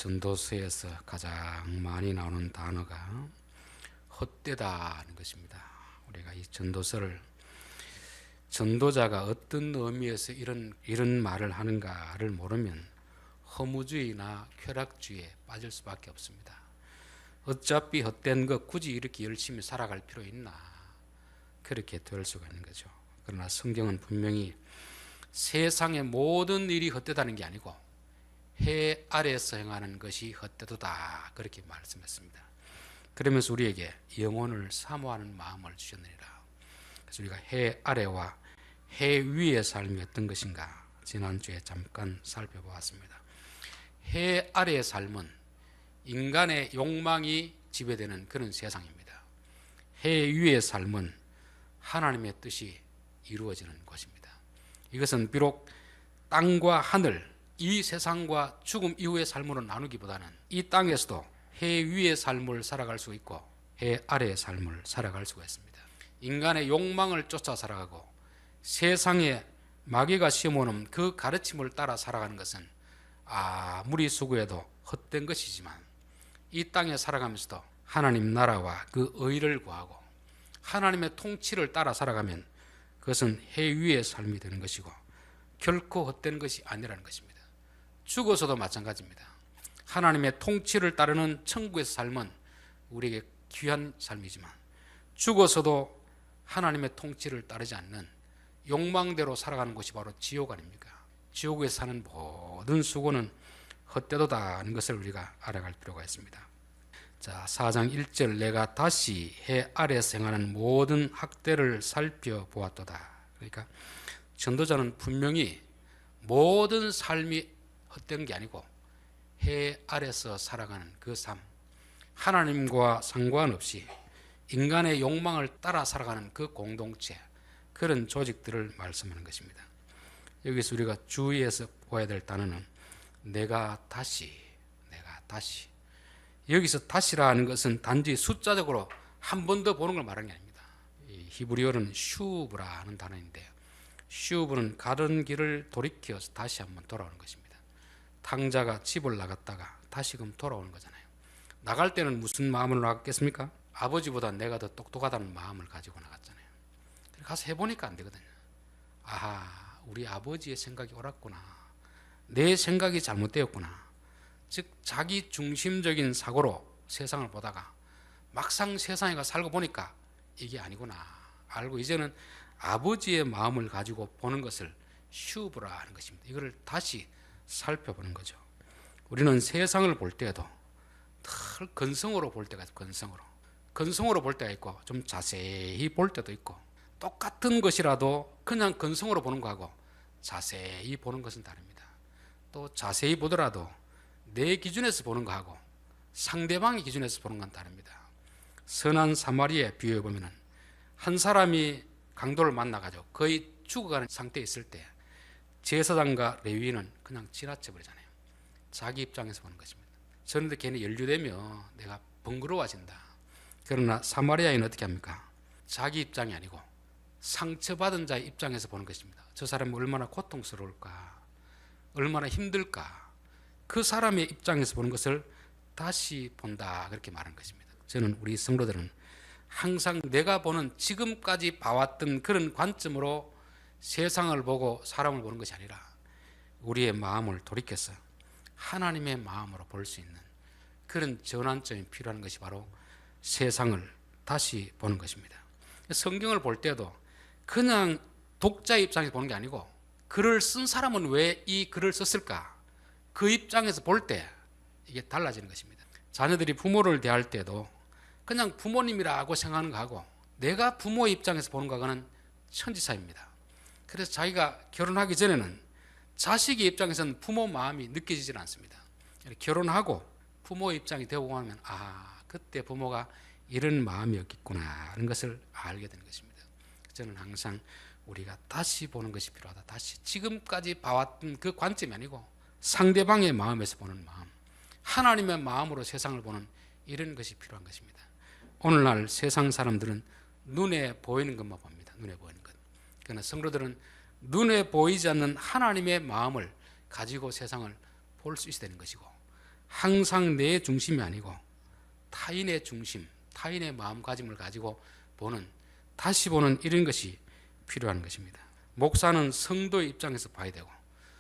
전도서에서 가장 많이 나오는 단어가 헛되다는 것입니다. 우리가 이 전도서를 전도자가 어떤 의미에서 이런 말을 하는가를 모르면 허무주의나 쾌락주의에 빠질 수밖에 없습니다. 어차피 헛된 것 굳이 이렇게 열심히 살아갈 필요 있나, 그렇게 될 수가 있는 거죠. 그러나 성경은 분명히 세상의 모든 일이 헛되다는 게 아니고 해 아래에서 행하는 것이 헛되도다, 그렇게 말씀했습니다. 그러면서 우리에게 영혼을 사모하는 마음을 주셨느니라. 그래서 우리가 해 아래와 해 위의 삶이 어떤 것인가 지난주에 잠깐 살펴보았습니다. 해 아래의 삶은 인간의 욕망이 지배되는 그런 세상입니다. 해 위의 삶은 하나님의 뜻이 이루어지는 곳입니다. 이것은 비록 땅과 하늘, 이 세상과 죽음 이후의 삶으로 나누기보다는 이 땅에서도 해 위의 삶을 살아갈 수 있고 해 아래의 삶을 살아갈 수가 있습니다. 인간의 욕망을 쫓아 살아가고 세상에 마귀가 심어놓은 그 가르침을 따라 살아가는 것은 아무리 수고해도 헛된 것이지만, 이 땅에 살아가면서도 하나님 나라와 그 의를 구하고 하나님의 통치를 따라 살아가면 그것은 해 위의 삶이 되는 것이고 결코 헛된 것이 아니라는 것입니다. 죽어서도 마찬가지입니다. 하나님의 통치를 따르는 천국에서 삶은 우리에게 귀한 삶이지만, 죽어서도 하나님의 통치를 따르지 않는 욕망대로 살아가는 곳이 바로 지옥 아닙니까? 지옥에서 사는 모든 수고는 헛되도다는 것을 우리가 알아갈 필요가 있습니다. 자, 4장 1절, 내가 다시 해 아래에서 행하는 모든 학대를 살펴보았도다. 그러니까 전도자는 분명히 모든 삶이 헛된 게 아니고 해 아래서 살아가는 그 삶, 하나님과 상관없이 인간의 욕망을 따라 살아가는 그 공동체, 그런 조직들을 말씀하는 것입니다. 여기서 우리가 주의해서 보아야 될 단어는 내가 다시. 여기서 다시라는 것은 단지 숫자적으로 한 번 더 보는 걸 말하는 게 아닙니다. 이 히브리어는 슈브라는 단어인데요, 슈브는 가던 길을 돌이켜서 다시 한번 돌아오는 것입니다. 탕자가 집을 나갔다가 다시금 돌아오는 거잖아요. 나갈 때는 무슨 마음으로 나갔겠습니까? 아버지보다 내가 더 똑똑하다는 마음을 가지고 나갔잖아요. 가서 해보니까 안 되거든요. 아하, 우리 아버지의 생각이 옳았구나, 내 생각이 잘못되었구나. 즉 자기 중심적인 사고로 세상을 보다가 막상 세상에 가 살고 보니까 이게 아니구나 알고 이제는 아버지의 마음을 가지고 보는 것을 슈브라 하는 것입니다. 이거를 다시 살펴보는 거죠. 우리는 세상을 볼 때에도 늘 건성으로 볼 때가 있고, 건성으로 볼 때가 있고, 좀 자세히 볼 때도 있고, 똑같은 것이라도 그냥 건성으로 보는 거하고 자세히 보는 것은 다릅니다. 또 자세히 보더라도 내 기준에서 보는 거하고 상대방의 기준에서 보는 건 다릅니다. 선한 사마리아에 비유해 보면 한 사람이 강도를 만나가지고 거의 죽어가는 상태에 있을 때 제사장과 레위인은 그냥 지나쳐 버리잖아요. 자기 입장에서 보는 것입니다. 그런데 걔는 연루되면 내가 번거로워진다. 그러나 사마리아인은 어떻게 합니까? 자기 입장이 아니고 상처받은 자의 입장에서 보는 것입니다. 저 사람이 얼마나 고통스러울까, 얼마나 힘들까, 그 사람의 입장에서 보는 것을 다시 본다, 그렇게 말하는 것입니다. 저는 우리 성도들은 항상 내가 보는 지금까지 봐왔던 그런 관점으로 세상을 보고 사람을 보는 것이 아니라 우리의 마음을 돌이켜서 하나님의 마음으로 볼 수 있는 그런 전환점이 필요한 것이 바로 세상을 다시 보는 것입니다. 성경을 볼 때도 그냥 독자의 입장에서 보는 게 아니고 글을 쓴 사람은 왜 이 글을 썼을까, 그 입장에서 볼 때 이게 달라지는 것입니다. 자녀들이 부모를 대할 때도 그냥 부모님이라고 생각하는 거하고 내가 부모의 입장에서 보는 거하고는 천지차이입니다. 그래서 자기가 결혼하기 전에는 자식의 입장에서는 부모 마음이 느껴지질 않습니다. 결혼하고 부모의 입장이 되고 나면 그때 부모가 이런 마음이었겠구나 하는 것을 알게 되는 것입니다. 저는 항상 우리가 다시 보는 것이 필요하다. 다시 지금까지 봐왔던 그 관점이 아니고 상대방의 마음에서 보는 마음, 하나님의 마음으로 세상을 보는 이런 것이 필요한 것입니다. 오늘날 세상 사람들은 눈에 보이는 것만 봅니다. 눈에 보이는 것. 그러나 성도들은 눈에 보이지 않는 하나님의 마음을 가지고 세상을 볼 수 있어야 되는 것이고, 항상 내 중심이 아니고 타인의 중심, 타인의 마음가짐을 가지고 다시 보는 이런 것이 필요한 것입니다. 목사는 성도의 입장에서 봐야 되고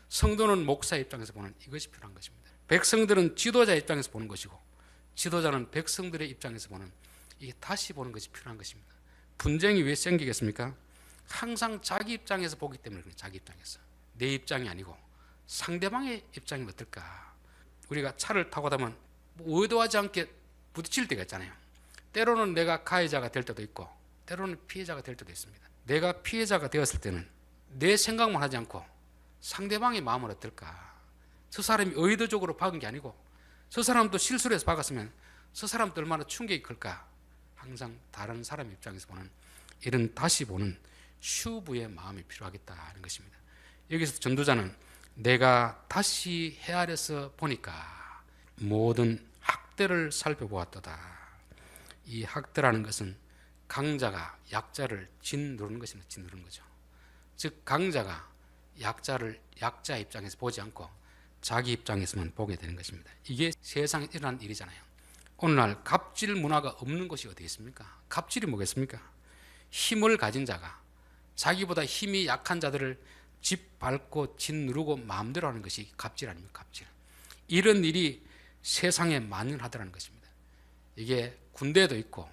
성도는 목사의 입장에서 보는 이것이 필요한 것입니다. 백성들은 지도자의 입장에서 보는 것이고 지도자는 백성들의 입장에서 보는 이게 다시 보는 것이 필요한 것입니다. 분쟁이 왜 생기겠습니까? 항상 자기 입장에서 보기 때문에 그래요. 자기 입장에서. 내 입장이 아니고 상대방의 입장이 어떨까? 우리가 차를 타고 가면 의도하지 않게 부딪힐 때가 있잖아요. 때로는 내가 가해자가 될 때도 있고 때로는 피해자가 될 때도 있습니다. 내가 피해자가 되었을 때는 내 생각만 하지 않고 상대방의 마음은 어떨까? 저 사람이 의도적으로 박은 게 아니고 저 사람도 실수를 해서 박았으면 저 사람도 얼마나 충격이 클까? 항상 다른 사람 입장에서 보는 이런 다시 보는 슈브의 마음이 필요하겠다는 것입니다. 여기서 전도자는 내가 다시 헤아려서 보니까 모든 학대를 살펴보았도다. 이 학대라는 것은 강자가 약자를 짓누르는 것입니다. 짓누르는 거죠. 즉 강자가 약자를 약자 입장에서 보지 않고 자기 입장에서만 보게 되는 것입니다. 이게 세상에 일어난 일이잖아요. 오늘날 갑질 문화가 없는 곳이 어디 있습니까? 갑질이 뭐겠습니까? 힘을 가진 자가 자기보다 힘이 약한 자들을 짓밟고 짓누르고 마음대로 하는 것이 갑질 아닙니까? 갑질. 이런 일이 세상에 만연하더라는 것입니다. 이게 군대에도 있고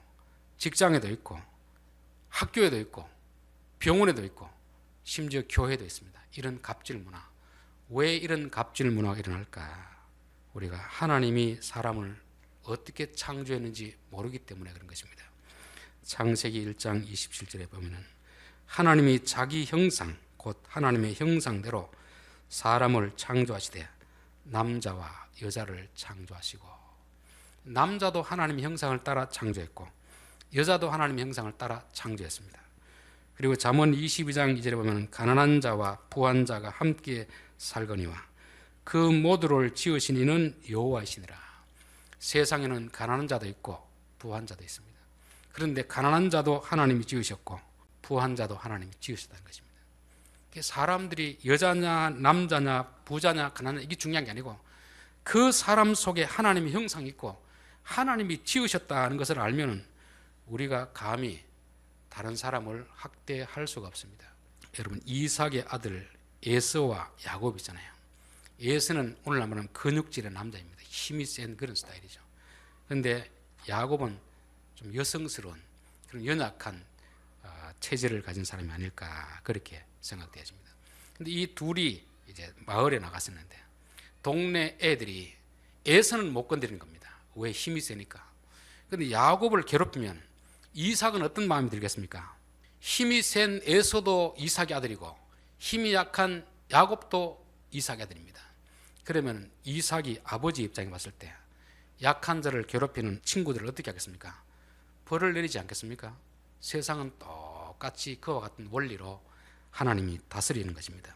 직장에도 있고 학교에도 있고 병원에도 있고 심지어 교회에도 있습니다. 이런 갑질 문화. 왜 이런 갑질 문화가 일어날까? 우리가 하나님이 사람을 어떻게 창조했는지 모르기 때문에 그런 것입니다. 창세기 1장 27절에 보면은 하나님이 자기 형상 곧 하나님의 형상대로 사람을 창조하시되 남자와 여자를 창조하시고, 남자도 하나님의 형상을 따라 창조했고 여자도 하나님의 형상을 따라 창조했습니다. 그리고 잠언 22장 2절에 보면 가난한 자와 부한 자가 함께 살거니와 그 모두를 지으신 이는 여호와이시니라. 세상에는 가난한 자도 있고 부한 자도 있습니다. 그런데 가난한 자도 하나님이 지으셨고 부한 자도 하나님이 지으셨다는 것입니다. 사람들이 여자냐 남자냐 부자냐 가난하냐 이게 중요한 게 아니고 그 사람 속에 하나님의 형상이 있고 하나님이 지으셨다는 것을 알면 우리가 감히 다른 사람을 학대할 수가 없습니다. 여러분 이삭의 아들 에서와 야곱 있잖아요. 에서는 오늘날 말하면 근육질의 남자입니다. 힘이 센 그런 스타일이죠. 그런데 야곱은 좀 여성스러운 그런 연약한 체질을 가진 사람이 아닐까 그렇게 생각되어집니다. 그런데 이 둘이 이제 마을에 나갔었는데 동네 애들이 에서는 못 건드리는 겁니다. 왜? 힘이 세니까. 그런데 야곱을 괴롭히면 이삭은 어떤 마음이 들겠습니까? 힘이 센 에서도 이삭의 아들이고 힘이 약한 야곱도 이삭의 아들입니다. 그러면 이삭이 아버지 입장에 봤을 때 약한 자를 괴롭히는 친구들을 어떻게 하겠습니까? 벌을 내리지 않겠습니까? 세상은 똑같이 그와 같은 원리로 하나님이 다스리는 것입니다.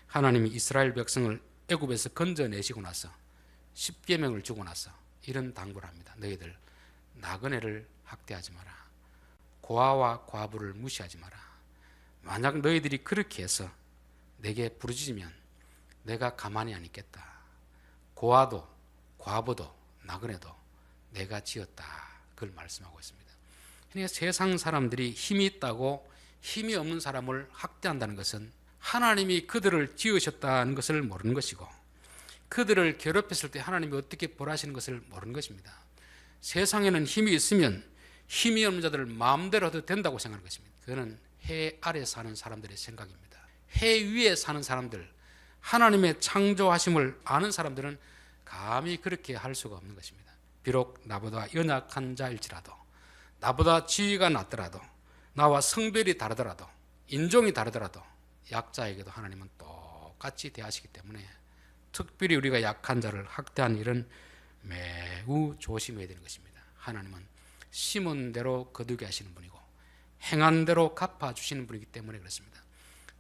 하나님이 이스라엘 백성을 애굽에서 건져내시고 나서 10계명을 주고 나서 이런 당부를 합니다. 너희들 나그네를 학대하지 마라. 고아와 과부를 무시하지 마라. 만약 너희들이 그렇게 해서 내게 부르짖으면 내가 가만히 안 있겠다. 고아도 과부도 나그네도 내가 지었다. 그걸 말씀하고 있습니다. 그러니까 세상 사람들이 힘이 있다고 힘이 없는 사람을 학대한다는 것은 하나님이 그들을 지으셨다는 것을 모르는 것이고 그들을 괴롭혔을 때 하나님이 어떻게 벌하시는 것을 모르는 것입니다. 세상에는 힘이 있으면 힘이 없는 자들을 마음대로 해도 된다고 생각하는 것입니다. 그거는 해 아래 사는 사람들의 생각입니다. 해 위에 사는 사람들, 하나님의 창조하심을 아는 사람들은 감히 그렇게 할 수가 없는 것입니다. 비록 나보다 연약한 자일지라도 나보다 지위가 낮더라도 나와 성별이 다르더라도 인종이 다르더라도 약자에게도 하나님은 똑같이 대하시기 때문에 특별히 우리가 약한 자를 학대하는 일은 매우 조심해야 되는 것입니다. 하나님은 심은 대로 거두게 하시는 분이고 행한 대로 갚아주시는 분이기 때문에 그렇습니다.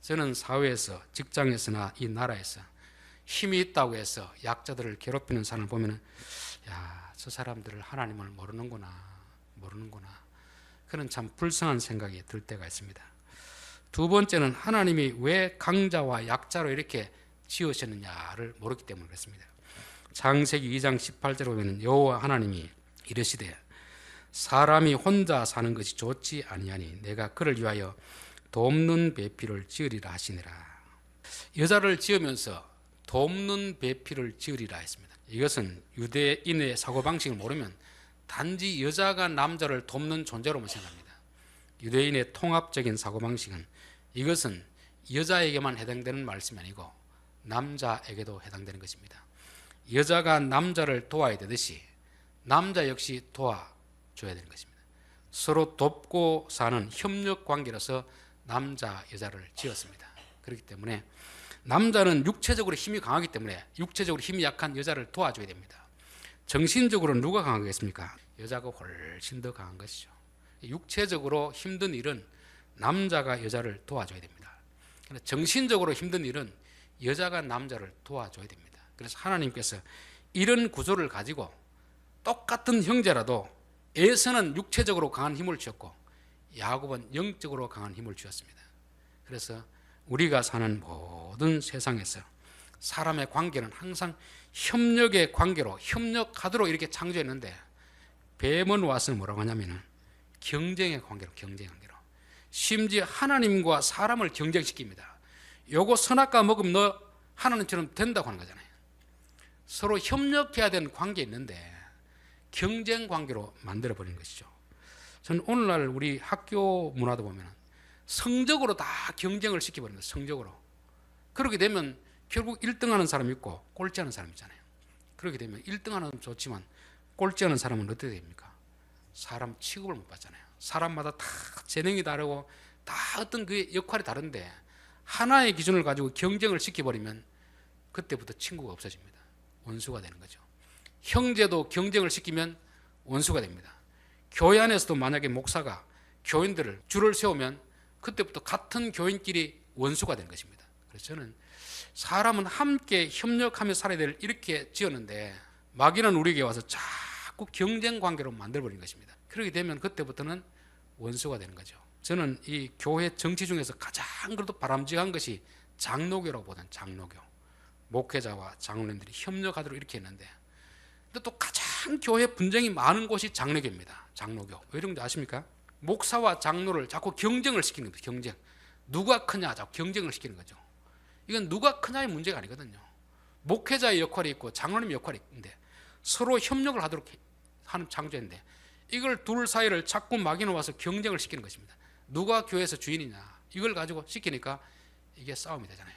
저는 사회에서 직장에서나 이 나라에서 힘이 있다고 해서 약자들을 괴롭히는 사람을 보면 저 사람들을 하나님을 모르는구나 그런 참 불쌍한 생각이 들 때가 있습니다. 두 번째는 하나님이 왜 강자와 약자로 이렇게 지으셨느냐를 모르기 때문에 그렇습니다. 창세기 2장 18절에 보면 여호와 하나님이 이르시되 사람이 혼자 사는 것이 좋지 아니하니 내가 그를 위하여 돕는 배필을 지으리라 하시니라. 여자를 지으면서 돕는 배필을 지으리라 했습니다. 이것은 유대인의 사고방식을 모르면 단지 여자가 남자를 돕는 존재로만 생각합니다. 유대인의 통합적인 사고방식은 이것은 여자에게만 해당되는 말씀이 아니고 남자에게도 해당되는 것입니다. 여자가 남자를 도와야 되듯이 남자 역시 도와줘야 되는 것입니다. 서로 돕고 사는 협력 관계로서 남자 여자를 지었습니다. 그렇기 때문에 남자는 육체적으로 힘이 강하기 때문에 육체적으로 힘이 약한 여자를 도와줘야 됩니다. 정신적으로 누가 강하겠습니까? 여자가 훨씬 더 강한 것이죠. 육체적으로 힘든 일은 남자가 여자를 도와줘야 됩니다. 정신적으로 힘든 일은 여자가 남자를 도와줘야 됩니다. 그래서 하나님께서 이런 구조를 가지고 똑같은 형제라도 에서는 육체적으로 강한 힘을 주었고 야곱은 영적으로 강한 힘을 주었습니다. 그래서 우리가 사는 모든 세상에서 사람의 관계는 항상 협력의 관계로 협력하도록 이렇게 창조했는데 뱀은 와서 뭐라고 하냐면은 경쟁의 관계로 심지어 하나님과 사람을 경쟁시킵니다. 요거 선악과 먹으면 너 하나님처럼 된다고 하는 거잖아요. 서로 협력해야 되는 관계 있는데 경쟁 관계로 만들어버리는 것이죠. 저는 오늘날 우리 학교 문화도 보면 성적으로 다 경쟁을 시켜버리는 거예요. 성적으로. 그렇게 되면 결국 1등하는 사람이 있고 꼴찌하는 사람이 있잖아요. 그렇게 되면 1등하는 사람은 좋지만 꼴찌하는 사람은 어떻게 됩니까? 사람 취급을 못 받잖아요. 사람마다 다 재능이 다르고 다 어떤 그 역할이 다른데 하나의 기준을 가지고 경쟁을 시켜버리면 그때부터 친구가 없어집니다. 원수가 되는 거죠. 형제도 경쟁을 시키면 원수가 됩니다. 교회 안에서도 만약에 목사가 교인들을 줄을 세우면 그때부터 같은 교인끼리 원수가 되는 것입니다. 그래서 저는 사람은 함께 협력하며 살아야 될 이렇게 지었는데 마귀는 우리에게 와서 자꾸 경쟁 관계로 만들어버린 것입니다. 그렇게 되면 그때부터는 원수가 되는 거죠. 저는 이 교회 정치 중에서 가장 그래도 바람직한 것이 장로교라고 보는 장로교. 목회자와 장로님들이 협력하도록 이렇게 했는데 근데 또 가장 교회 분쟁이 많은 곳이 장로교입니다. 장로교. 왜 이런지 아십니까? 목사와 장로를 자꾸 경쟁을 시키는 거죠. 경쟁. 누가 크냐 자꾸 경쟁을 시키는 거죠. 이건 누가 크냐의 문제가 아니거든요. 목회자의 역할이 있고 장로님의 역할이 있는데 서로 협력을 하도록 하는 창조인데 이걸 둘 사이를 자꾸 마귀는 와서 경쟁을 시키는 것입니다. 누가 교회에서 주인이냐 이걸 가지고 시키니까 이게 싸움이 되잖아요.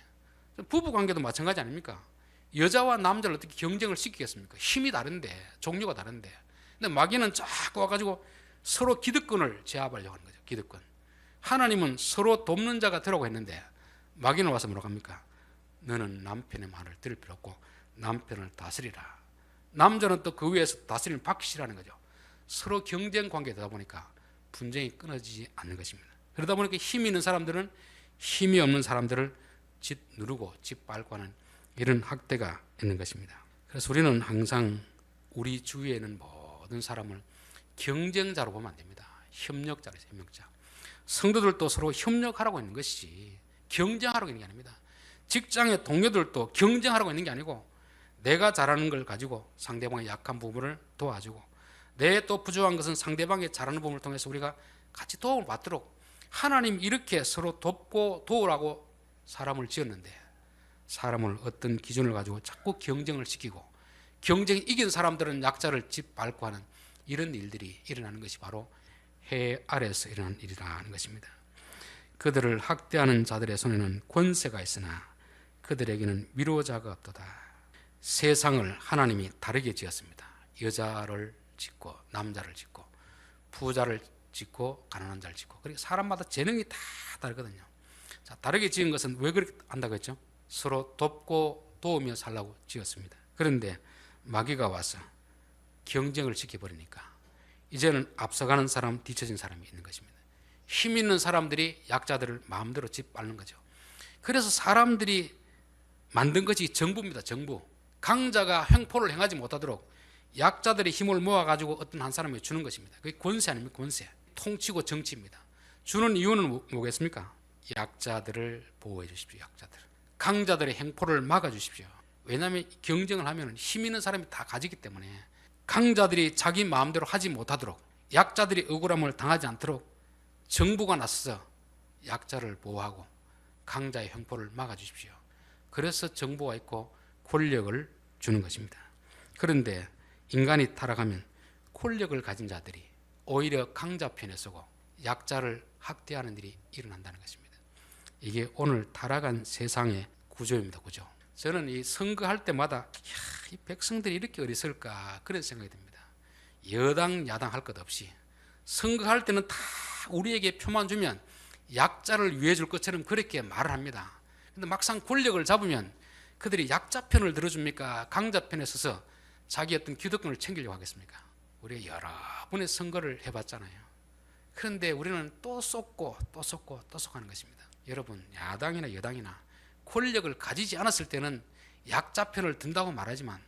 부부 관계도 마찬가지 아닙니까? 여자와 남자를 어떻게 경쟁을 시키겠습니까? 힘이 다른데 종류가 다른데 근데 마귀는 자꾸 와가지고 서로 기득권을 제압하려고 하는 거죠. 기득권. 하나님은 서로 돕는 자가 되라고 했는데 마귀는 와서 뭐라고 합니까? 너는 남편의 말을 들을 필요 없고 남편을 다스리라. 남자는 또 그 위에서 다스림을 받기 싫어하는 거죠. 서로 경쟁 관계되다 보니까 분쟁이 끊어지지 않는 것입니다. 그러다 보니까 힘이 있는 사람들은 힘이 없는 사람들을 짓누르고 짓밟고 하는 이런 학대가 있는 것입니다. 그래서 우리는 항상 우리 주위에는 모든 사람을 경쟁자로 보면 안 됩니다. 협력자로 해서 협력자. 성도들도 서로 협력하라고 있는 것이지 경쟁하라고 있는 게 아닙니다. 직장의 동료들도 경쟁하라고 있는 게 아니고 내가 잘하는 걸 가지고 상대방의 약한 부분을 도와주고 내 또 부족한 것은 상대방의 잘하는 부분을 통해서 우리가 같이 도움을 받도록 하나님 이렇게 서로 돕고 도우라고 사람을 지었는데 사람을 어떤 기준을 가지고 자꾸 경쟁을 시키고 경쟁이 이긴 사람들은 약자를 짓밟고 하는 이런 일들이 일어나는 것이 바로 해 아래에서 일어나는 일이라는 것입니다. 그들을 학대하는 자들의 손에는 권세가 있으나 그들에게는 위로자가 없도다. 세상을 하나님이 다르게 지었습니다. 여자를 짓고 남자를 짓고 부자를 짓고 가난한 자를 짓고 그리고 사람마다 재능이 다 다르거든요. 자, 다르게 지은 것은 왜 그렇게 한다고 했죠? 서로 돕고 도우며 살라고 지었습니다. 그런데 마귀가 와서 경쟁을 시켜버리니까 이제는 앞서가는 사람, 뒤처진 사람이 있는 것입니다. 힘 있는 사람들이 약자들을 마음대로 짓밟는 거죠. 그래서 사람들이 만든 것이 정부입니다. 정부. 강자가 횡포를 행하지 못하도록 약자들의 힘을 모아가지고 어떤 한 사람에게 주는 것입니다. 그게 권세 아닙니까? 권세. 통치고 정치입니다. 주는 이유는 뭐겠습니까? 약자들을 보호해 주십시오. 약자들. 강자들의 행포를 막아 주십시오. 왜냐하면 경쟁을 하면 힘 있는 사람이 다 가지기 때문에 강자들이 자기 마음대로 하지 못하도록, 약자들이 억울함을 당하지 않도록 정부가 나서서 약자를 보호하고 강자의 횡포를 막아주십시오. 그래서 정부가 있고 권력을 주는 것입니다. 그런데 인간이 타락하면 권력을 가진 자들이 오히려 강자 편에 서고 약자를 학대하는 일이 일어난다는 것입니다. 이게 오늘 타락한 세상의 구조입니다. 구조. 저는 이 선거할 때마다 이 백성들이 이렇게 어리석을까 그런 생각이 듭니다. 여당 야당 할 것 없이 선거할 때는 다 우리에게 표만 주면 약자를 위해 줄 것처럼 그렇게 말을 합니다. 근데 막상 권력을 잡으면 그들이 약자 편을 들어줍니까? 강자 편에 서서 자기 어떤 기득권을 챙기려고 하겠습니까? 우리가 여러 번의 선거를 해봤잖아요. 그런데 우리는 또 쏟고 또 쏟고 또 쏟고 것입니다. 여러분, 야당이나 여당이나 권력을 가지지 않았을 때는 약자 편을 든다고 말하지만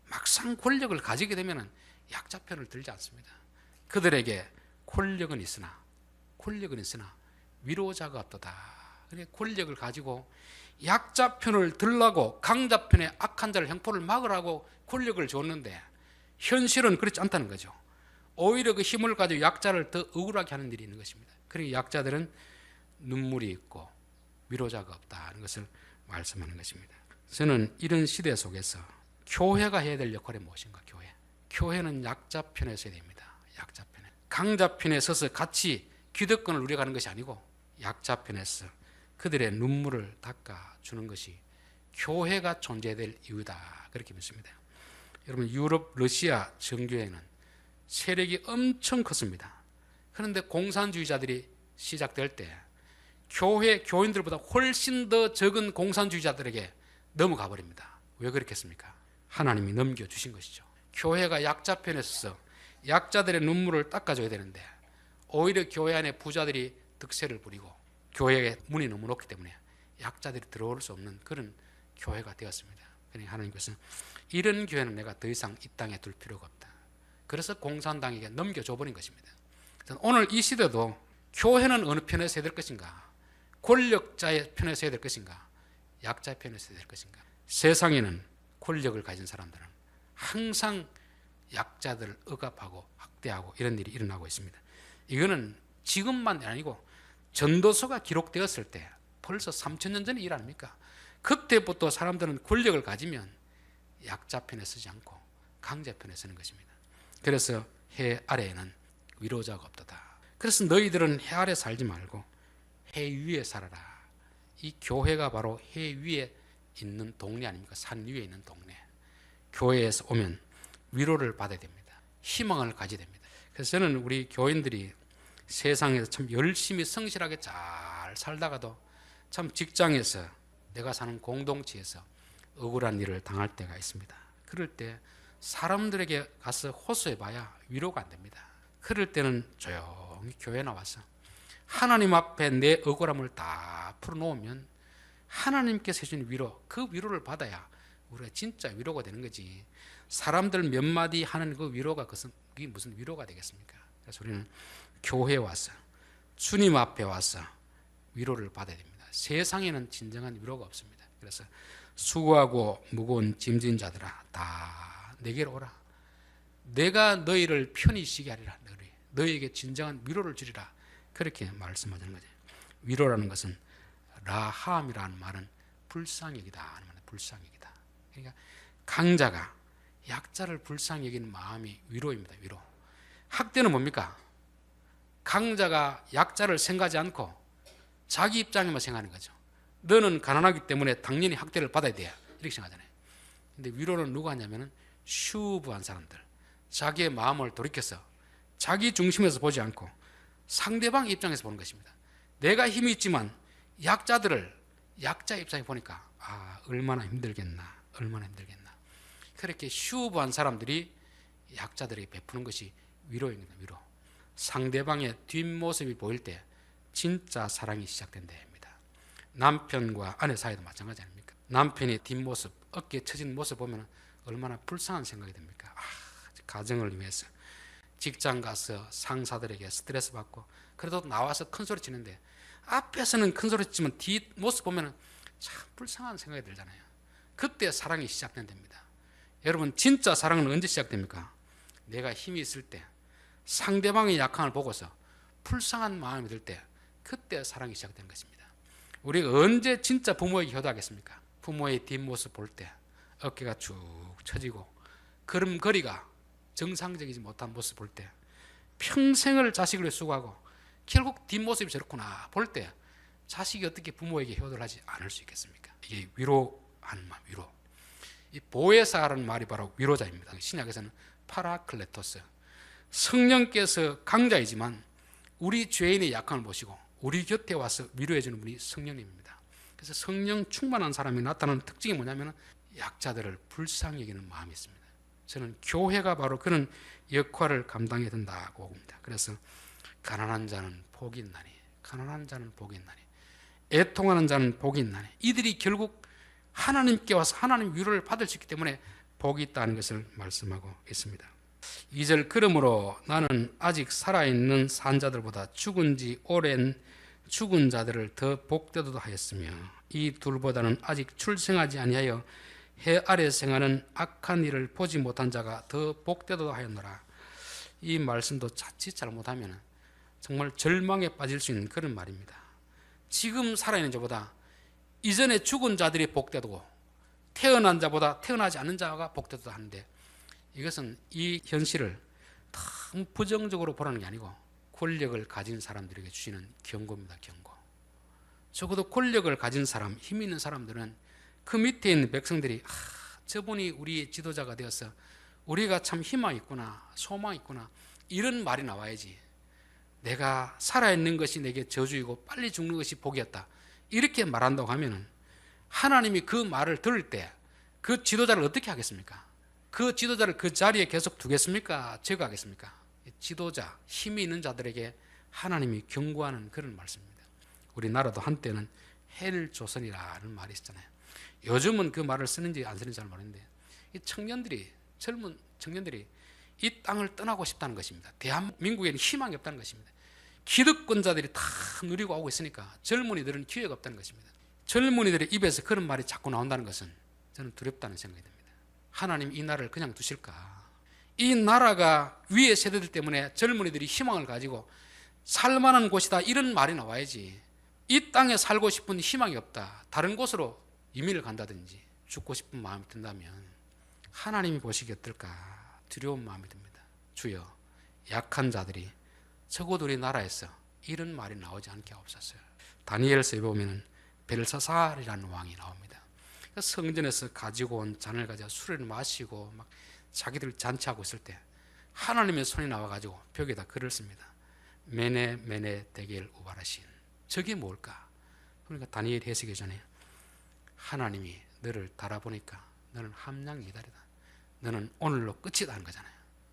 막상 권력을 가지게 되면 약자 편을 들지 않습니다. 그들에게 권력은 있으나 위로자가 없도다. 그러니까 권력을 가지고 약자 편을 들라고 강자 편의 악한 자를 형포를 막으라고 권력을 줬는데 현실은 그렇지 않다는 거죠. 오히려 그 힘을 가지고 약자를 더 억울하게 하는 일이 있는 것입니다. 그러니까 약자들은 눈물이 있고 위로자가 없다는 것을 말씀하는 것입니다. 저는 이런 시대 속에서 교회가 해야 될 역할이 무엇인가? 교회는 약자 편에 서야 됩니다. 약자 편에. 강자 편에 서서 같이 기득권을 누려가는 것이 아니고 약자 편에서 그들의 눈물을 닦아주는 것이 교회가 존재될 이유다. 그렇게 믿습니다. 여러분, 유럽 러시아 정교회는 세력이 엄청 컸습니다. 그런데 공산주의자들이 시작될 때 교인들보다 훨씬 더 적은 공산주의자들에게 넘어가 버립니다. 왜 그렇겠습니까? 하나님이 넘겨주신 것이죠. 교회가 약자 편에 서서 약자들의 눈물을 닦아줘야 되는데 오히려 교회 안에 부자들이 득세를 부리고 교회의 문이 너무 높기 때문에 약자들이 들어올 수 없는 그런 교회가 되었습니다. 그러니까 하나님께서 이런 교회는 내가 더 이상 이 땅에 둘 필요가 없다. 그래서 공산당에게 넘겨줘 버린 것입니다. 오늘 이 시대도 교회는 어느 편에 서야 될 것인가? 권력자의 편에 서야 될 것인가? 약자의 편에 서야 될 것인가? 세상에는 권력을 가진 사람들은 항상 약자들을 억압하고 학대하고 이런 일이 일어나고 있습니다. 이거는 지금만 아니고 전도서가 기록되었을 때 벌써 3000년 전의 일 아닙니까? 그때부터 사람들은 권력을 가지면 약자 편에 서지 않고 강자 편에 서는 것입니다. 그래서 해 아래에는 위로자가 없도다. 그래서 너희들은 해 아래 살지 말고 해 위에 살아라. 이 교회가 바로 해 위에 있는 동네 아닙니까? 산 위에 있는 동네. 교회에서 오면 위로를 받아야 됩니다. 희망을 가져야 됩니다. 그래서 저는 우리 교인들이 세상에서 참 열심히 성실하게 잘 살다가도 참 직장에서 내가 사는 공동체에서 억울한 일을 당할 때가 있습니다. 그럴 때 사람들에게 가서 호소해봐야 위로가 안 됩니다. 그럴 때는 조용히 교회 나와서 하나님 앞에 내 억울함을 다 풀어놓으면 하나님께서 해준 위로, 그 위로를 받아야 우리가 진짜 위로가 되는 거지. 사람들 몇 마디 하는 그 위로가 그게 무슨 위로가 되겠습니까? 그래서 우리는 교회에 와서 주님 앞에 와서 위로를 받아야 됩니다. 세상에는 진정한 위로가 없습니다. 그래서 수고하고 무거운 짐진 자들아 다 내게로 오라. 내가 너희를 편히 쉬게 하리라. 너희에게 진정한 위로를 주리라. 그렇게 말씀하는 거죠. 위로라는 것은 라함이라는 말은 불쌍히 여기다 하는 말은 불쌍히 여기다. 그러니까 강자가 약자를 불쌍히 여기는 마음이 위로입니다. 위로. 학대는 뭡니까? 강자가 약자를 생각하지 않고 자기 입장에만 생각하는 거죠. 너는 가난하기 때문에 당연히 학대를 받아야 돼. 이렇게 생각하잖아요. 근데 위로는 누가 하냐면은 슈브한 사람들. 자기의 마음을 돌이켜서 자기 중심에서 보지 않고 상대방 입장에서 보는 것입니다. 내가 힘이 있지만 약자들을 약자 입장에 보니까 얼마나 힘들겠나. 그렇게 슈브한 사람들이 약자들에게 베푸는 것이 위로입니다. 위로. 상대방의 뒷모습이 보일 때 진짜 사랑이 시작된다 합니다. 남편과 아내 사이도 마찬가지 아닙니까? 남편의 뒷모습, 어깨에 처진 모습 보면 얼마나 불쌍한 생각이 듭니까? 가정을 위해서 직장 가서 상사들에게 스트레스 받고 그래도 나와서 큰 소리 치는데 앞에서는 큰 소리 치면 뒷모습 보면 참 불쌍한 생각이 들잖아요. 그때 사랑이 시작된답니다. 여러분, 진짜 사랑은 언제 시작됩니까? 내가 힘이 있을 때, 상대방의 약함을 보고서 불쌍한 마음이 들 때, 그때 사랑이 시작되는 것입니다. 우리가 언제 진짜 부모에게 효도하겠습니까? 부모의 뒷모습 볼 때 어깨가 쭉 처지고 걸음걸이가 정상적이지 못한 모습 볼 때, 평생을 자식을 위해 수고하고 결국 뒷모습이 저렇구나 볼 때 자식이 어떻게 부모에게 효도를 하지 않을 수 있겠습니까? 이게 위로하는 마음, 위로. 이 보혜사라는 말이 바로 위로자입니다. 신약에서는 파라클레토스, 성령께서 강자이지만 우리 죄인의 약함을 보시고 우리 곁에 와서 위로해 주는 분이 성령님입니다. 그래서 성령 충만한 사람이 나타나는 특징이 뭐냐면 약자들을 불쌍히 여기는 마음이 있습니다. 저는 교회가 바로 그런 역할을 감당해야 된다고 봅니다. 그래서 가난한 자는 복이 있나니, 가난한 자는 복이 있나니, 애통하는 자는 복이 있나니, 이들이 결국 하나님께 와서 하나님 위로를 받을 수 있기 때문에 복이 있다는 것을 말씀하고 있습니다. 2절, 그러므로 나는 아직 살아있는 산자들보다 죽은 지 오랜 죽은 자들을 더 복되도다 하였으며 이 둘보다는 아직 출생하지 아니하여 해 아래 생하는 악한 일을 보지 못한 자가 더 복되도다 하였노라. 이 말씀도 자칫 잘못하면 정말 절망에 빠질 수 있는 그런 말입니다. 지금 살아있는 자보다 이전에 죽은 자들이 복되고 태어난 자보다 태어나지 않는 자가 복되도다 하는데, 이것은 이 현실을 너무 부정적으로 보라는 게 아니고 권력을 가진 사람들에게 주시는 경고입니다. 경고. 적어도 권력을 가진 사람, 힘 있는 사람들은 그 밑에 있는 백성들이 저분이 우리의 지도자가 되어서 우리가 참 희망이 있구나, 소망이 있구나, 이런 말이 나와야지. 내가 살아있는 것이 내게 저주이고 빨리 죽는 것이 복이었다, 이렇게 말한다고 하면 하나님이 그 말을 들을 때 그 지도자를 어떻게 하겠습니까? 그 지도자를 그 자리에 계속 두겠습니까? 제거하겠습니까? 지도자, 힘이 있는 자들에게 하나님이 경고하는 그런 말씀입니다. 우리나라도 한때는 헬조선이라는 말이 있잖아요. 요즘은 그 말을 쓰는지 안 쓰는지 잘 모르는데, 이 청년들이, 젊은 청년들이 이 땅을 떠나고 싶다는 것입니다. 대한민국에는 희망이 없다는 것입니다. 기득권자들이 다 누리고 오고 있으니까 젊은이들은 기회가 없다는 것입니다. 젊은이들의 입에서 그런 말이 자꾸 나온다는 것은 저는 두렵다는 생각이 듭니다. 하나님 이 나라를 그냥 두실까? 이 나라가 위의 세대들 때문에 젊은이들이 희망을 가지고 살만한 곳이다, 이런 말이 나와야지. 이 땅에 살고 싶은 희망이 없다, 다른 곳으로 이민을 간다든지 죽고 싶은 마음이 든다면 하나님이 보시기 어떨까 두려운 마음이 듭니다. 주여, 약한 자들이 적어도 우리 나라에서 이런 말이 나오지 않게 하옵소서. 다니엘서에 보면 벨사살이라는 왕이 나옵니다. 성전에서 가지고 온 잔을 가지고 술을 마시고 막 자기들 잔치하고 있을 때 하나님의 손이 나와가지고 벽에다 글을 씁니다. 메네 메네 데겔 우바라신. 저게 뭘까? 그러니까 다니엘 해석해 전에 하나님이 너를 달아보니까 너는 함량 이달이다, 너는 오늘로 끝이다 하는 거잖아요.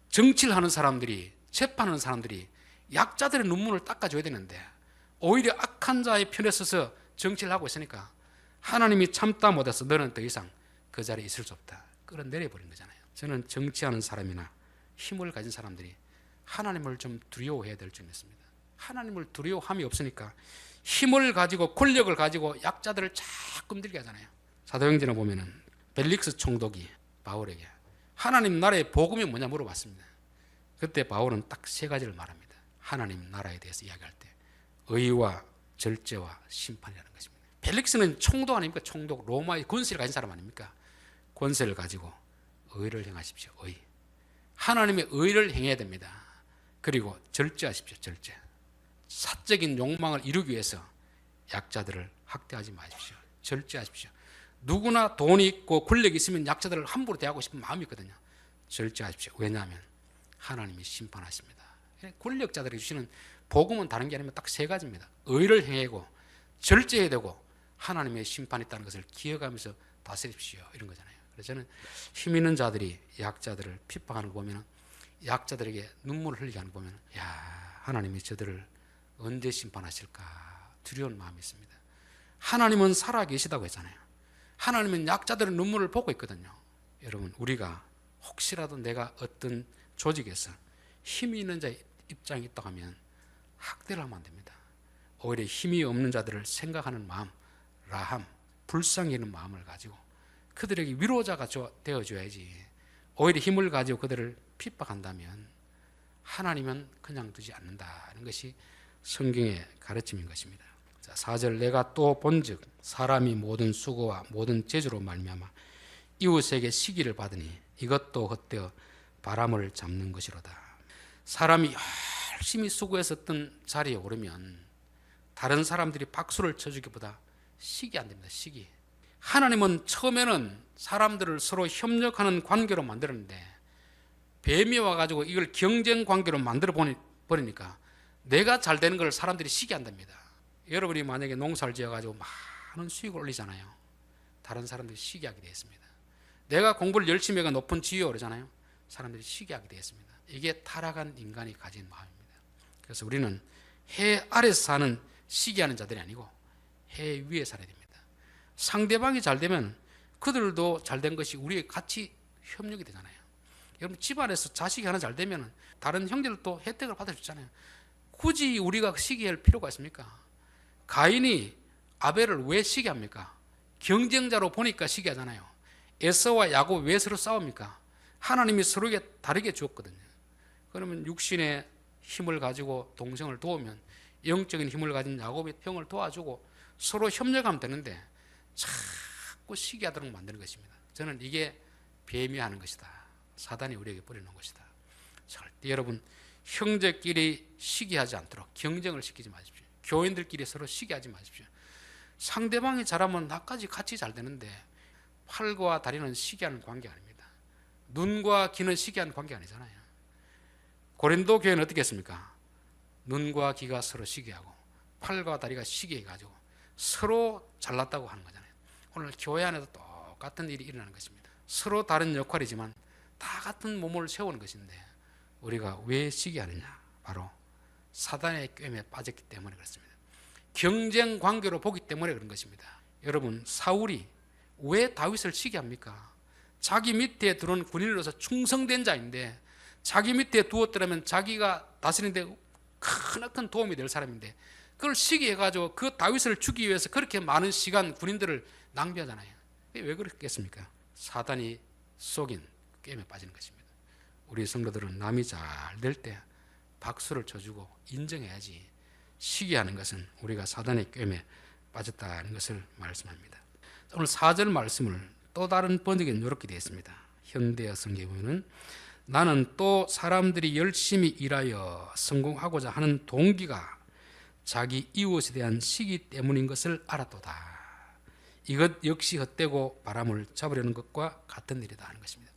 정치를 하는 사람들이, 재판하는 사람들이 약자들의 눈물을 닦아줘야 되는데 오히려 악한 자의 편에 서서 정치를 하고 있으니까 하나님이 참다 못해서 너는 더 이상 그 자리에 있을 수 없다, 끌어내려버린 거잖아요. 저는 정치하는 사람이나 힘을 가진 사람들이 하나님을 좀 두려워해야 될 줄 믿습니다. 하나님을 두려워함이 없으니까 힘을 가지고 권력을 가지고 약자들을 자꾸 들게 하잖아요. 사도행전에 보면은 벨릭스 총독이 바울에게 하나님 나라의 복음이 뭐냐 물어봤습니다. 그때 바울은 딱 세 가지를 말합니다. 하나님 나라에 대해서 이야기할 때 의와 절제와 심판이라는 것입니다. 벨릭스는 총독 아닙니까? 총독, 로마의 권세를 가진 사람 아닙니까? 권세를 가지고 의를 행하십시오. 의. 하나님의 의를 행해야 됩니다. 그리고 절제하십시오. 절제. 사적인 욕망을 이루기 위해서 약자들을 학대하지 마십시오. 절제하십시오. 누구나 돈이 있고 권력이 있으면 약자들을 함부로 대하고 싶은 마음이 있거든요. 절제하십시오. 왜냐하면 하나님이 심판하십니다. 권력자들이 주시는 복음은 다른 게 아니면 딱 세 가지입니다. 의를 행하고 절제해야 되고 하나님의 심판이 있다는 것을 기억하면서 다스립시오, 이런 거잖아요. 그래서 저는 힘 있는 자들이 약자들을 핍박하는 거 보면, 약자들에게 눈물을 흘리게 하는 거 보면, 야, 하나님이 저들을 언제 심판하실까 두려운 마음이 있습니다. 하나님은 살아계시다고 했잖아요. 하나님은 약자들의 눈물을 보고 있거든요. 여러분, 우리가 혹시라도 내가 어떤 조직에서 힘이 있는 자의 입장이 있다고 하면 학대를 하면 안 됩니다. 오히려 힘이 없는 자들을 생각하는 마음, 라함, 불쌍히 여기는 마음을 가지고 그들에게 위로자가 되어줘야지. 오히려 힘을 가지고 그들을 핍박한다면 하나님은 그냥 두지 않는다는 것이 성경의 가르침인 것입니다. 자, 4절 내가 또 본즉 사람이 모든 수고와 모든 재주로 말미암아 이웃에게 시기를 받으니 이것도 헛되어 바람을 잡는 것이로다. 사람이 열심히 수고해서 어떤 자리에 오르면 다른 사람들이 박수를 쳐주기보다 시기 안 됩니다. 시기. 하나님은 처음에는 사람들을 서로 협력하는 관계로 만들었는데 뱀이 와가지고 이걸 경쟁 관계로 만들어 버리니까 내가 잘 되는 걸 사람들이 시기한답니다. 여러분이 만약에 농사를 지어가지고 많은 수익을 올리잖아요. 다른 사람들이 시기하게 되었습니다. 내가 공부를 열심히 해가 높은 지위에 오르잖아요. 사람들이 시기하게 되었습니다. 이게 타락한 인간이 가진 마음입니다. 그래서 우리는 해 아래서 사는 시기하는 자들이 아니고 해 위에 살아야 됩니다. 상대방이 잘 되면 그들도 잘 된 것이 우리의 같이 협력이 되잖아요. 여러분 집안에서 자식이 하나 잘 되면 다른 형제들도 혜택을 받아주잖아요. 굳이 우리가 시기할 필요가 있습니까? 가인이 아벨을 왜 시기합니까? 경쟁자로 보니까 시기하잖아요. 에서와 야곱 왜 서로 싸웁니까? 하나님이 서로에게 다르게 주었거든요. 그러면 육신의 힘을 가지고 동생을 도우면 영적인 힘을 가진 야곱이 형을 도와주고 서로 협력하면 되는데 자꾸 시기하도록 만드는 것입니다. 저는 이게 뱀이 하는 것이다. 사단이 우리에게 뿌리는 것이다. 절대 여러분 형제끼리 시기하지 않도록 경쟁을 시키지 마십시오. 교인들끼리 서로 시기하지 마십시오. 상대방이 잘하면 나까지 같이 잘 되는데 팔과 다리는 시기하는 관계 아닙니다. 눈과 귀는 시기하는 관계 아니잖아요. 고린도 교회는 어떻게 했습니까? 눈과 귀가 서로 시기하고 팔과 다리가 시기해가지고 서로 잘났다고 하는 거잖아요. 오늘 교회 안에도 똑같은 일이 일어나는 것입니다. 서로 다른 역할이지만 다 같은 몸을 세우는 것인데 우리가 왜 시기하느냐? 바로 사단의 꿰매에 빠졌기 때문에 그렇습니다. 경쟁 관계로 보기 때문에 그런 것입니다. 여러분 사울이 왜 다윗을 시기합니까? 자기 밑에 들어온 군인으로서 충성된 자인데 자기 밑에 두었더라면 자기가 다스리는데 크나큰 도움이 될 사람인데 그걸 시기해가지고 그 다윗을 죽이기 위해서 그렇게 많은 시간 군인들을 낭비하잖아요. 왜 그렇겠습니까? 사단이 속인 게임에 빠지는 것입니다. 우리 성도들은 남이 잘 될 때 박수를 쳐주고 인정해야지 시기하는 것은 우리가 사단의 꿰매에 빠졌다는 것을 말씀합니다. 오늘 4절 말씀을 또 다른 번역에는 이렇게 되어 있습니다. 현대어 성경에 보면 나는 또 사람들이 열심히 일하여 성공하고자 하는 동기가 자기 이웃에 대한 시기 때문인 것을 알았도다. 이것 역시 헛되고 바람을 잡으려는 것과 같은 일이다 하는 것입니다.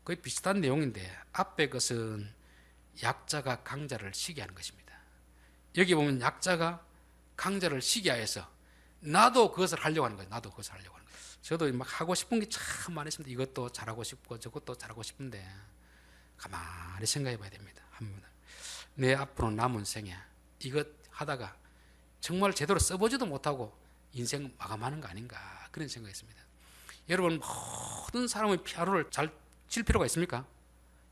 거의 비슷한 내용인데 앞에 것은 약자가 강자를 시기하는 것입니다. 여기 보면 약자가 강자를 시기하여서 나도 그것을 하려고 하는 거예요. 나도 그것을 하려고 하는 거예요. 저도 막 하고 싶은 게 참 많이 있습니다. 이것도 잘하고 싶고 저것도 잘하고 싶은데 가만히 생각해 봐야 됩니다. 한번 내 앞으로 남은 생에 이것 하다가 정말 제대로 써보지도 못하고 인생 마감하는 거 아닌가 그런 생각했습니다. 여러분 모든 사람의 피아노를 잘 칠 필요가 있습니까?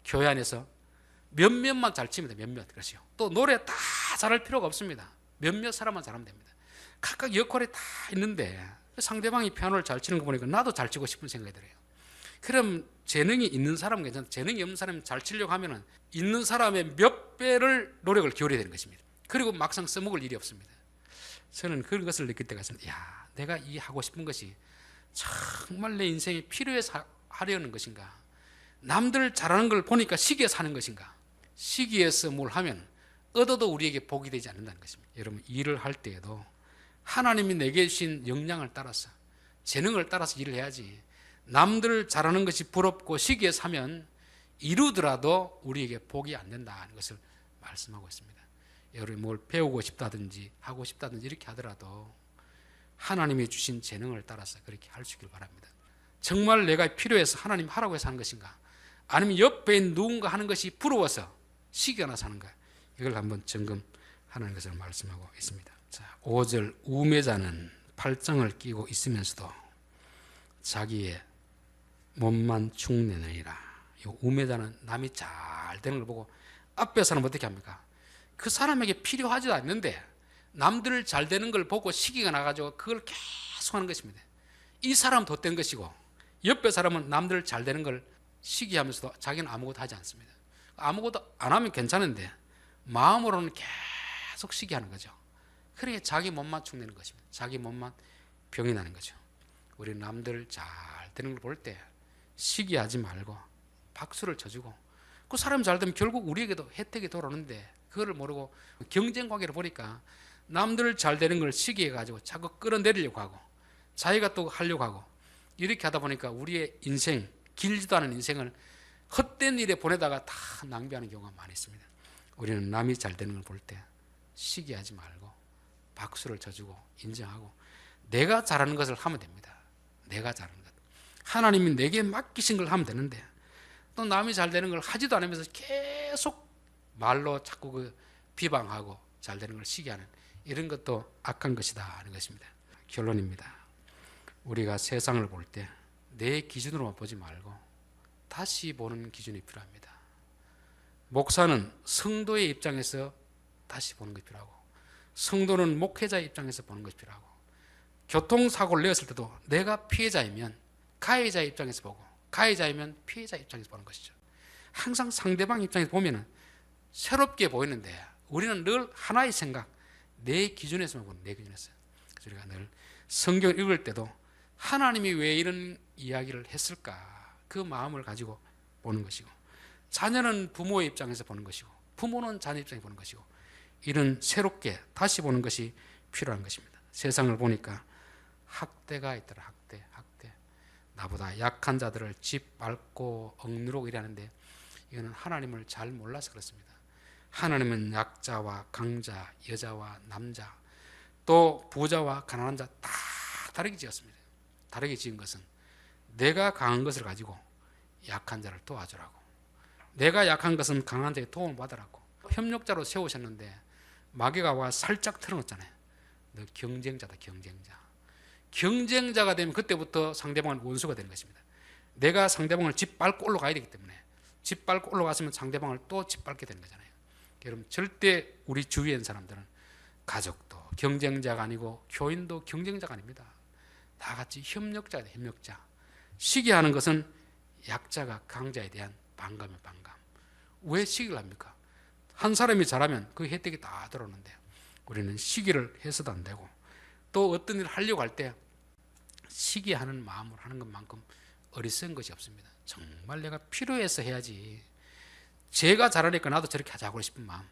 교회 안에서 몇몇만 잘 칩니다. 몇몇. 그렇죠. 또 노래 다 잘할 필요가 없습니다. 몇몇 사람만 잘하면 됩니다. 각각 역할이 다 있는데 상대방이 피아노를 잘 치는 거 보니까 나도 잘 치고 싶은 생각이 들어요. 그럼 재능이 있는 사람은 괜찮아요. 재능이 없는 사람이 잘 치려고 하면은 있는 사람의 몇 배를 노력을 기울여야 되는 것입니다. 그리고 막상 써먹을 일이 없습니다. 저는 그런 것을 느낄 때가 있습니다. 야, 내가 이 하고 싶은 것이 정말 내 인생에 필요해서 하려는 것인가? 남들 잘하는 걸 보니까 시기해서 하는 것인가? 시기해서 뭘 하면 얻어도 우리에게 복이 되지 않는다는 것입니다. 여러분 일을 할 때에도 하나님이 내게 주신 역량을 따라서 재능을 따라서 일을 해야지 남들 잘하는 것이 부럽고 시기해서 하면 이루더라도 우리에게 복이 안 된다는 것을 말씀하고 있습니다. 여러분이 뭘 배우고 싶다든지 하고 싶다든지 이렇게 하더라도 하나님이 주신 재능을 따라서 그렇게 할 수 있길 바랍니다. 정말 내가 필요해서 하나님 하라고 해서 하는 것인가? 아니면 옆에 누군가 하는 것이 부러워서 시기가 나서 하는가? 이걸 한번 점검하는 것을 말씀하고 있습니다. 자, 5절 우매자는 팔짱을 끼고 있으면서도 자기의 몸만 축내느니라. 이 우매자는 남이 잘 되는 걸 보고 앞에 사람은 어떻게 합니까? 그 사람에게 필요하지도 않는데 남들 잘 되는 걸 보고 시기가 나가지고 그걸 계속 하는 것입니다. 이 사람은 덧된 것이고 옆에 사람은 남들 잘 되는 걸 시기하면서도 자기는 아무것도 하지 않습니다. 아무것도 안 하면 괜찮은데 마음으로는 계속 시기하는 거죠. 그러니까 자기 몸만 축내는 것입니다. 자기 몸만 병이 나는 거죠. 우리 남들 잘 되는 걸 볼 때 시기하지 말고 박수를 쳐주고, 그 사람 잘 되면 결국 우리에게도 혜택이 돌아오는데 그거를 모르고 경쟁 관계를 보니까 남들 잘 되는 걸 시기해가지고 자꾸 끌어내리려고 하고 자기가 또 하려고 하고, 이렇게 하다 보니까 우리의 인생, 길지도 않은 인생을 헛된 일에 보내다가 다 낭비하는 경우가 많이 있습니다. 우리는 남이 잘 되는 걸 볼 때 시기하지 말고 박수를 쳐주고 인정하고 내가 잘하는 것을 하면 됩니다. 내가 잘하는 것, 하나님이 내게 맡기신 걸 하면 되는데 또 남이 잘 되는 걸 하지도 않으면서 계속 말로 자꾸 그 비방하고 잘 되는 걸 시기하는 이런 것도 악한 것이다 하는 것입니다. 결론입니다. 우리가 세상을 볼 때 내 기준으로만 보지 말고 다시 보는 기준이 필요합니다. 목사는 성도의 입장에서 다시 보는 것이 필요하고, 성도는 목회자의 입장에서 보는 것이 필요하고, 교통사고를 내었을 때도 내가 피해자이면 가해자의 입장에서 보고 가해자이면 피해자 입장에서 보는 것이죠. 항상 상대방 입장에서 보면 새롭게 보이는데 우리는 늘 하나의 생각, 내 기준에서만 보는, 내 기준에서. 그래서 우리가 늘 성경을 읽을 때도 하나님이 왜 이런 이야기를 했을까, 그 마음을 가지고 보는 것이고, 자녀는 부모의 입장에서 보는 것이고 부모는 자녀 입장에서 보는 것이고, 이런 새롭게 다시 보는 것이 필요한 것입니다. 세상을 보니까 학대가 있더라. 학대. 나보다 약한 자들을 짓밟고 억누르고 이러는데 이거는 하나님을 잘 몰라서 그렇습니다. 하나님은 약자와 강자, 여자와 남자, 또 부자와 가난한 자 다 다르게 지었습니다. 다르게 지은 것은 내가 강한 것을 가지고 약한 자를 도와주라고, 내가 약한 것은 강한 자의 도움을 받으라고 협력자로 세우셨는데 마귀가 와 살짝 틀어놓잖아요. 너 경쟁자다, 경쟁자가 되면 그때부터 상대방은 원수가 되는 것입니다. 내가 상대방을 짓밟고 올라가야 되기 때문에 짓밟고 올라갔으면 상대방을 또 짓밟게 되는 거잖아요. 여러분, 절대 우리 주위에 있는 사람들은 가족도 경쟁자가 아니고 교인도 경쟁자가 아닙니다. 다 같이 협력자다, 협력자. 시기하는 것은 약자가 강자에 대한 반감이에요, 반감. 왜 시기를 합니까? 한 사람이 잘하면 그 혜택이 다 들어오는데 우리는 시기를 해서도 안 되고, 또 어떤 일을 하려고 할 때 시기하는 마음으로 하는 것만큼 어리석은 것이 없습니다. 정말 내가 필요해서 해야지, 제가 잘하니까 나도 저렇게 하자고 싶은 마음,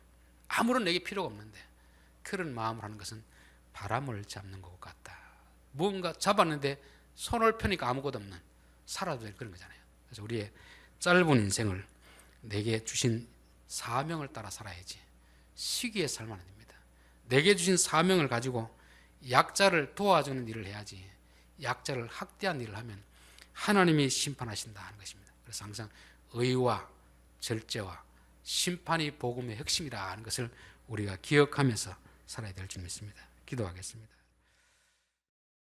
아무런 내게 필요가 없는데 그런 마음을 하는 것은 바람을 잡는 것 같다. 무언가 잡았는데 손을 펴니까 아무것도 없는, 살아도 될 그런 거잖아요. 그래서 우리의 짧은 인생을 내게 주신 사명을 따라 살아야지 시기에 살면 안 됩니다. 내게 주신 사명을 가지고 약자를 도와주는 일을 해야지 약자를 학대한 일을 하면 하나님이 심판하신다 하는 것입니다. 그래서 항상 의와 절제와 심판이 복음의 핵심이라 하는 것을 우리가 기억하면서 살아야 될 줄 믿습니다. 기도하겠습니다.